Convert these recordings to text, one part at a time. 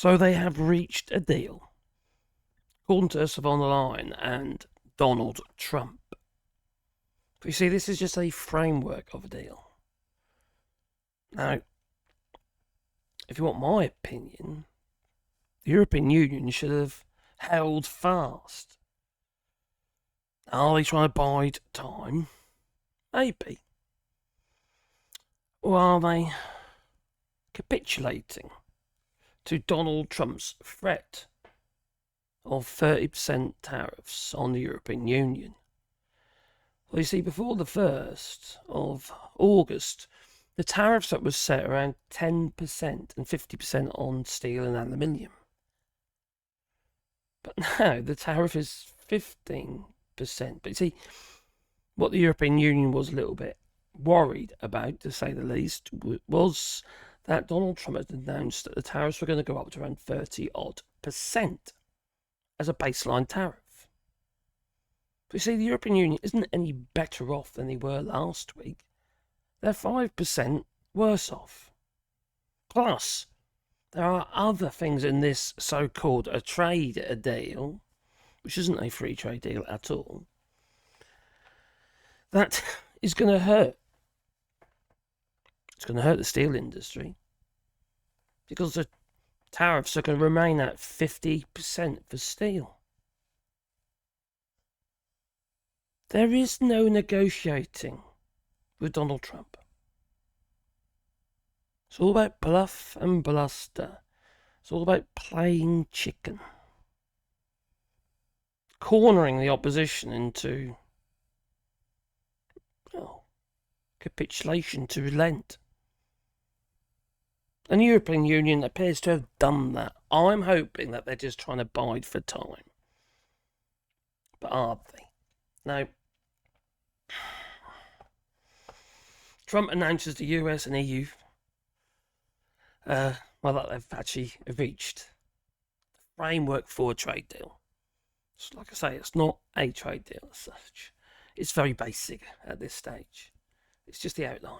So they have reached a deal, according to Ursula von der Leyen and Donald Trump. But you see, this is just a framework of a deal. Now, if you want my opinion, the European Union should have held fast. Are they trying to bide time? Maybe. Or are they capitulating to Donald Trump's threat of 30% tariffs on the European Union? Well, you see, before the 1st of August, the tariffs that was set around 10% and 50% on steel and aluminium. But now the tariff is 15%. But you see, what the European Union was a little bit worried about, to say the least, was that Donald Trump had announced that the tariffs were going to go up to around 30% as a baseline tariff. But you see, the European Union isn't any better off than they were last week. They're 5% worse off. Plus, there are other things in this so-called trade deal, which isn't a free trade deal at all, that is going to hurt. It's going to hurt the steel industry because the tariffs are going to remain at 50% for steel. There is no negotiating with Donald Trump. It's all about bluff and bluster. It's all about playing chicken. Cornering the opposition into, well, capitulation to relent. And the European Union appears to have done that. I'm hoping that they're just trying to bide for time. But are they? Now, Trump announces the US and EU, that they've actually reached the framework for a trade deal. So like I say, it's not a trade deal as such. It's very basic at this stage. It's just the outline.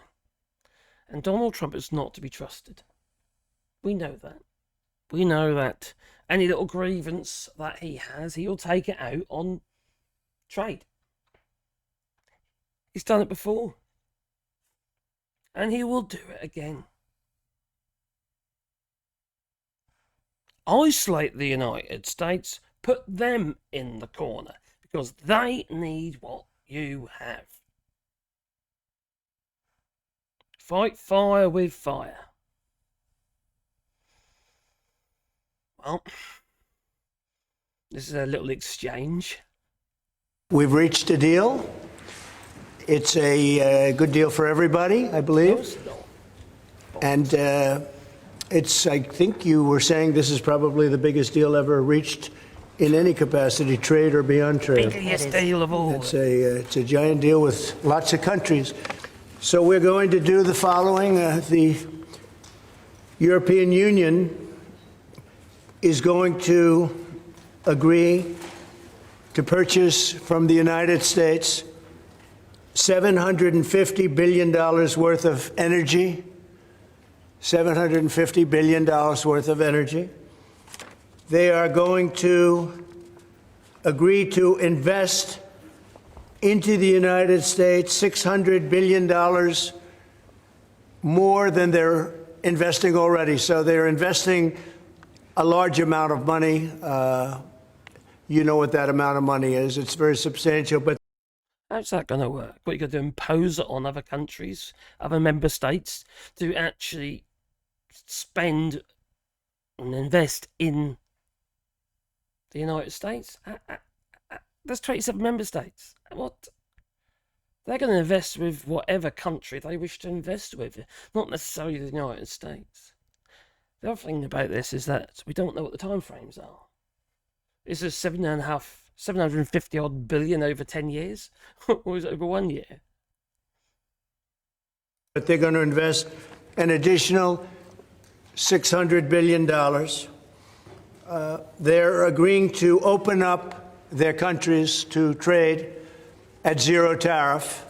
And Donald Trump is not to be trusted. We know that. We know that any little grievance that he has, he'll take it out on trade. He's done it before. And he will do it again. Isolate the United States, put them in the corner, because they need what you have. Fight fire with fire. Well, this is a little exchange. We've reached a deal. It's a good deal for everybody, I believe. And it's, I think you were saying this is probably the biggest deal ever reached in any capacity, trade or beyond trade. Biggest deal of all. It's a giant deal with lots of countries. So we're going to do the following. The European Union is going to agree to purchase from the United States $750 billion worth of energy. $750 billion worth of energy. They are going to agree to invest into the United States $600 billion more than they're investing already. So they're investing a large amount of money. You know what that amount of money is. It's very substantial. But how's that going to work? What, you're going to impose it on other countries, other member states, to actually spend and invest in the United States? There's 27 member states. What? They're going to invest with whatever country they wish to invest with, not necessarily the United States. The other thing about this is that we don't know what the time frames are. Is this 750 odd billion over 10 years? Or is it over 1 year? But they're going to invest an additional $600 billion. They're agreeing to open up their countries to trade at zero tariff.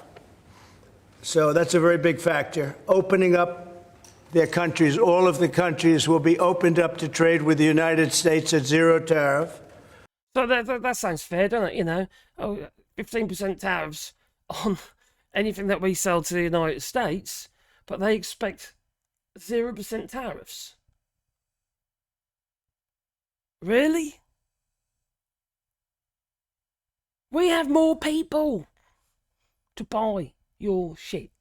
So that's a very big factor. Opening up their countries, all of the countries, will be opened up to trade with the United States at zero tariff. So that sounds fair, doesn't it? 15% tariffs on anything that we sell to the United States, but they expect 0% tariffs. Really? We have more people to buy your shit.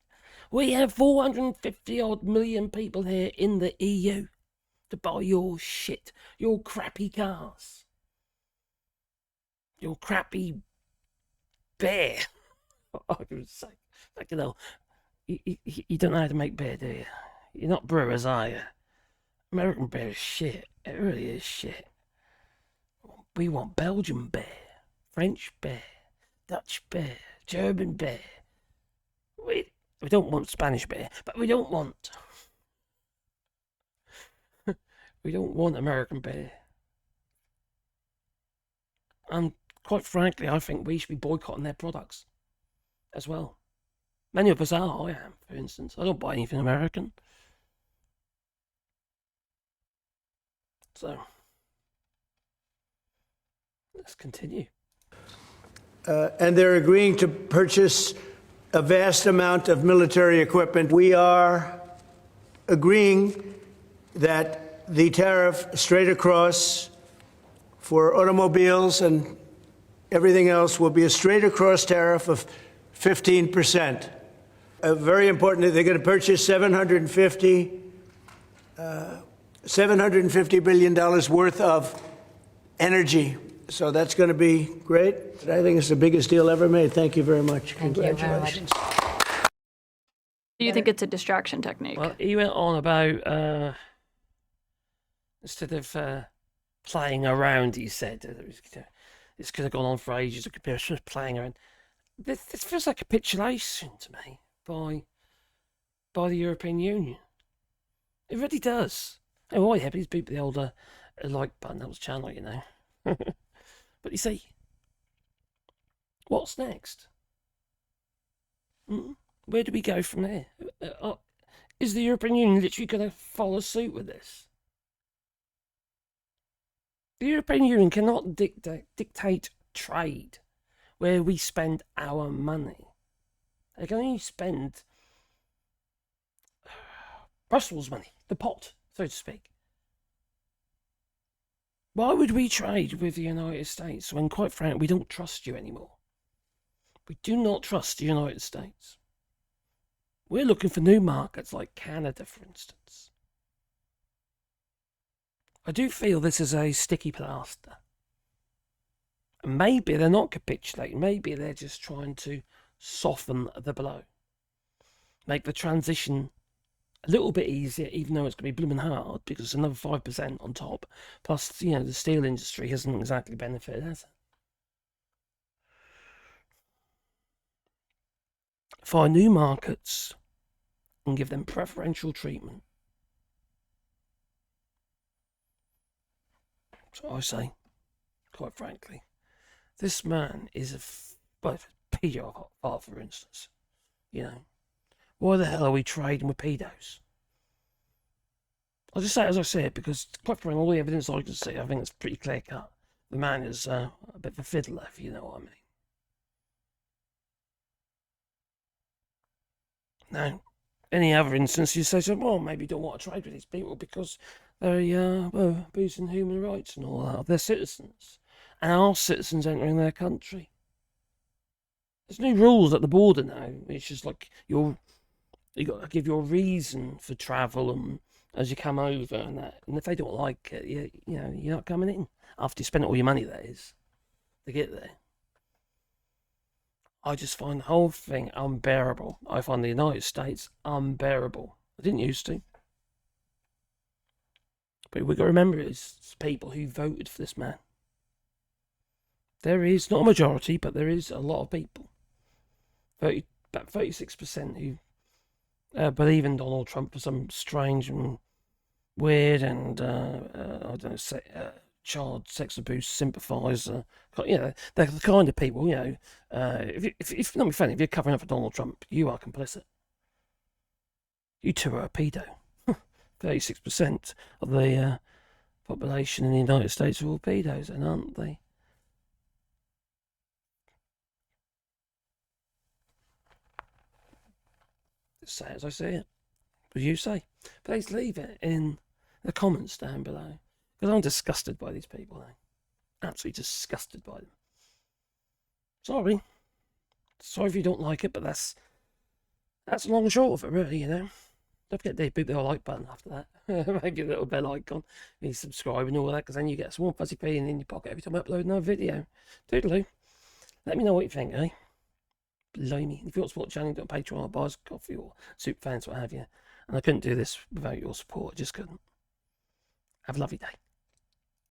We have 450 odd million people here in the EU to buy your shit, your crappy cars, your crappy beer. I would say, you know, you don't know how to make beer, do you? You're not brewers, are you? American beer is shit. It really is shit. We want Belgian beer, French beer, Dutch beer, German beer. We don't want Spanish beer, but we don't want American beer. And quite frankly, I think we should be boycotting their products as well. Many of us are. I am, for instance. I don't buy anything American. So let's continue. And they're agreeing to purchase a vast amount of military equipment. We are agreeing that the tariff straight across for automobiles and everything else will be a straight across tariff of 15%. Very important, they're going to purchase $750 billion worth of energy. So that's going to be great. I think it's the biggest deal ever made. Thank you very much. Congratulations. Do you think it's a distraction technique? Well, he went on about instead of playing around, he said this could have gone on for ages. It could be just playing around. This feels like capitulation to me by the European Union. It really does. Oh, yeah, please beat the old like button. That was channel, you know. But you see, what's next? Where do we go from there? Is the European Union literally going to follow suit with this? The European Union cannot dictate trade where we spend our money. They can only spend Brussels money, the pot, so to speak. Why would we trade with the United States when, quite frankly, we don't trust you anymore? We do not trust the United States. We're looking for new markets like Canada, for instance. I do feel this is a sticky plaster. And maybe they're not capitulating. Maybe they're just trying to soften the blow. Make the transition a little bit easier, even though it's going to be blooming hard, because it's another 5% on top. Plus, the steel industry hasn't exactly benefited, has it? Find new markets and give them preferential treatment. So I say, quite frankly, this man is a pedophile, for instance. Why the hell are we trading with pedos? I'll just say it as I say it, because quite frankly, all the evidence I can see, I think it's pretty clear cut. The man is a bit of a fiddler, if you know what I mean. Now, any other instance, you say, well, maybe you don't want to trade with these people because they're abusing human rights and all that of their citizens. And our citizens entering their country. There's new rules at the border now. It's just like you got to give your reason for travel and as you come over and that. And if they don't like it, you're not coming in after you spend all your money. That is to get there. I just find the whole thing unbearable. I find the United States unbearable. I didn't used to. But we've got to remember it's people who voted for this man. There is, not a majority, but there is a lot of people. About 36% who believe in Donald Trump for some strange and weird and, I don't know, child sex abuse sympathiser. They're the kind of people, if not be funny, if you're covering up for Donald Trump, you are complicit. You two are a pedo. 36% of the population in the United States are all pedos, and aren't they? Just say as I see it. As you say. Please leave it in the comments down below. Because I'm disgusted by these people now. Absolutely disgusted by them. Sorry. Sorry if you don't like it, but that's the long and short of it, really, you know. Don't forget to beat the like button after that. Maybe a little bell icon. You subscribe and all that, because then you get a small fuzzy pea in your pocket every time I upload another video. Toodaloo. Let me know what you think, eh? Blimey. If you want to support the channel, go on Patreon or buy us coffee or soup fans, what have you. And I couldn't do this without your support. I just couldn't. Have a lovely day.